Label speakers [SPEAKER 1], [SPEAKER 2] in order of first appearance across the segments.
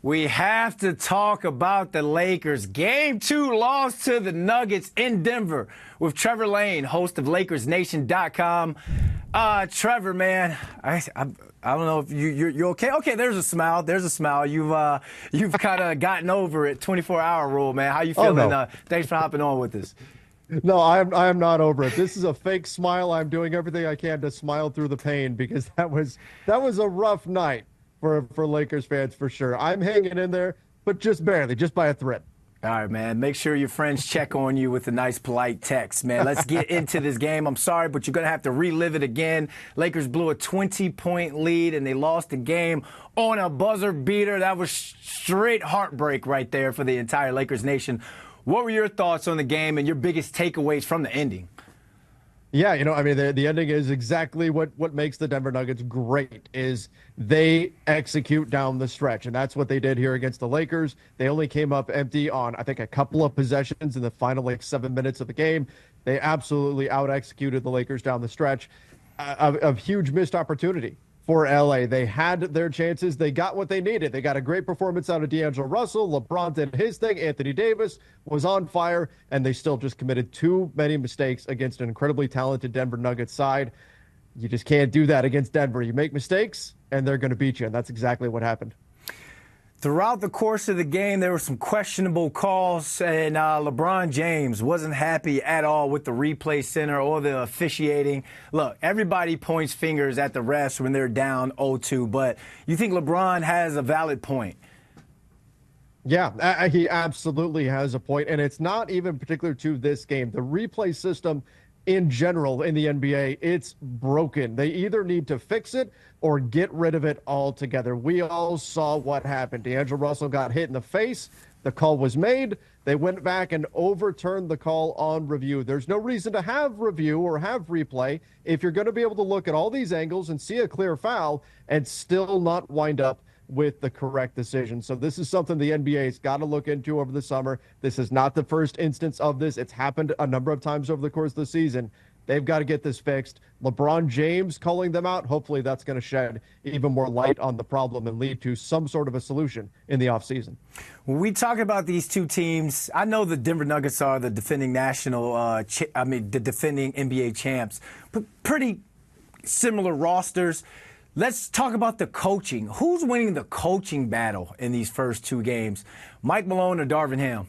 [SPEAKER 1] We have to talk about the Lakers. Game 2 loss to the Nuggets in Denver with Trevor Lane, host of LakersNation.com. Trevor, man, I don't know if you're okay. Okay, there's a smile. There's a smile. You've kind of gotten over it. 24-hour rule, man. How you feeling?
[SPEAKER 2] Oh, no.
[SPEAKER 1] Thanks for hopping on with us.
[SPEAKER 2] No, I am not over it. This is a fake smile. I'm doing everything I can to smile through the pain because that was a rough night for Lakers fans for sure. I'm hanging in there, but just barely, just by a thread.
[SPEAKER 1] All right, man. Make sure your friends check on you with a nice, polite text, man. Let's get into this game. I'm sorry, but you're going to have to relive it again. Lakers blew a 20-point lead, and they lost the game on a buzzer beater. That was straight heartbreak right there for the entire Lakers nation. What were your thoughts on the game and your biggest takeaways from the ending?
[SPEAKER 2] Yeah, I mean, the ending is exactly what makes the Denver Nuggets great is they execute down the stretch, and that's what they did here against the Lakers. They only came up empty on, I think, a couple of possessions in the final, 7 minutes of the game. They absolutely out-executed the Lakers down the stretch. A huge missed opportunity for LA. They had their chances. They got what they needed. They got a great performance out of D'Angelo Russell. LeBron did his thing. Anthony Davis was on fire, and they still just committed too many mistakes against an incredibly talented Denver Nuggets side. You just can't do that against Denver. You make mistakes, and they're going to beat you, and that's exactly what happened.
[SPEAKER 1] Throughout the course of the game, there were some questionable calls, and LeBron James wasn't happy at all with the replay center or the officiating. Look, everybody points fingers at the refs when they're down 0-2, but you think LeBron has a valid point?
[SPEAKER 2] Yeah, he absolutely has a point, and it's not even particular to this game. The replay system in general in the NBA, it's broken. They either need to fix it or get rid of it altogether. We all saw what happened. D'Angelo Russell got hit in the face. The call was made. They went back and overturned the call on review. There's no reason to have review or have replay if you're going to be able to look at all these angles and see a clear foul and still not wind up with the correct decision. So this is something the NBA's got to look into over the summer. This is not the first instance of this. It's happened a number of times over the course of the season. They've got to get this fixed. LeBron James calling them out, hopefully that's going to shed even more light on the problem and lead to some sort of a solution in the offseason.
[SPEAKER 1] When we talk about these two teams, I know the Denver Nuggets are the defending the defending NBA champs, but pretty similar rosters. Let's talk about the coaching. Who's winning the coaching battle in these first two games? Mike Malone or Darvin Ham?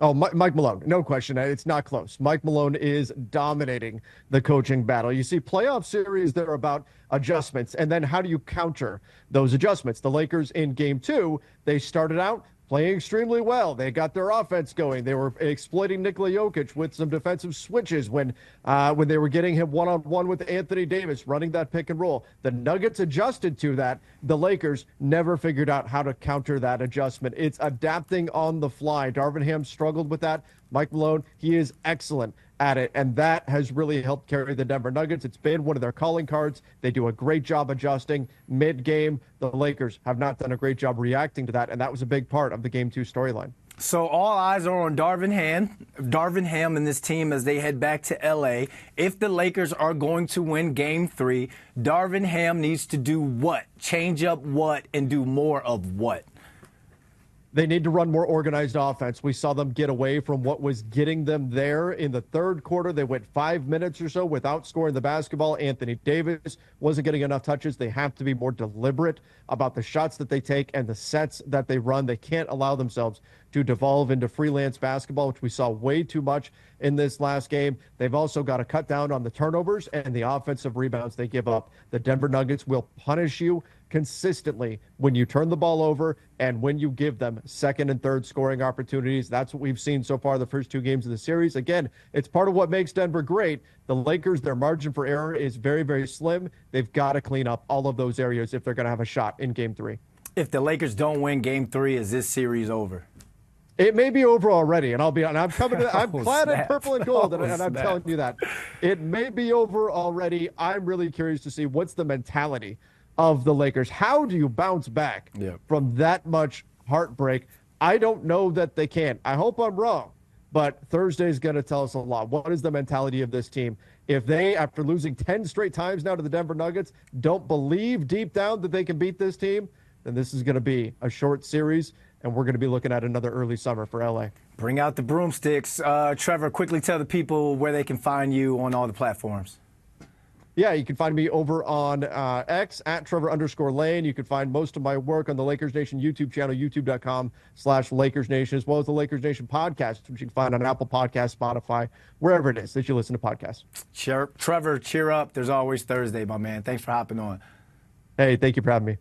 [SPEAKER 2] Oh, Mike Malone, no question. It's not close. Mike Malone is dominating the coaching battle. You see, playoff series, they're about adjustments, and then how do you counter those adjustments? The Lakers in Game 2, they started out playing extremely well. They got their offense going. They were exploiting Nikola Jokic with some defensive switches when they were getting him one-on-one with Anthony Davis, running that pick and roll. The Nuggets adjusted to that. The Lakers never figured out how to counter that adjustment. It's adapting on the fly. Darvin Ham struggled with that. Mike Malone, he is excellent at it, and that has really helped carry the Denver Nuggets. It's been one of their calling cards. They do a great job adjusting mid-game. The Lakers have not done a great job reacting to that, and that was a big part of the Game 2 storyline.
[SPEAKER 1] So all eyes are on Darvin Ham and this team as they head back to L.A. If the Lakers are going to win Game 3, Darvin Ham needs to do what? Change up what and do more of what?
[SPEAKER 2] They need to run more organized offense. We saw them get away from what was getting them there in the third quarter. They went 5 minutes or so without scoring the basketball. Anthony Davis wasn't getting enough touches. They have to be more deliberate about the shots that they take and the sets that they run. They can't allow themselves to devolve into freelance basketball, which we saw way too much in this last game. They've also got to cut down on the turnovers and the offensive rebounds they give up. The Denver Nuggets will punish you consistently when you turn the ball over and when you give them second and third scoring opportunities. That's what we've seen so far the first two games of the series. Again, it's part of what makes Denver great. The Lakers, their margin for error is very, very slim. They've got to clean up all of those areas if they're going to have a shot in Game 3.
[SPEAKER 1] If the Lakers don't win Game 3, is this series over?
[SPEAKER 2] It may be over already, and I'll be honest. I'm clad in purple and gold, and I'm telling you that. It may be over already. I'm really curious to see what's the mentality of the Lakers. How do you bounce back from that much heartbreak? I don't know that they can. I hope I'm wrong, but Thursday is going to tell us a lot. What is the mentality of this team? If they, after losing 10 straight times now to the Denver Nuggets, don't believe deep down that they can beat this team, then this is going to be a short series, and we're going to be looking at another early summer for LA.
[SPEAKER 1] Bring out the broomsticks. Trevor, quickly tell the people where they can find you on all the platforms.
[SPEAKER 2] Yeah, you can find me over on X at Trevor_Lane. You can find most of my work on the Lakers Nation YouTube channel, youtube.com/Lakers Nation, as well as the Lakers Nation podcast, which you can find on Apple Podcasts, Spotify, wherever it is that you listen to podcasts.
[SPEAKER 1] Trevor, cheer up. There's always Thursday, my man. Thanks for hopping on.
[SPEAKER 2] Hey, thank you for having me.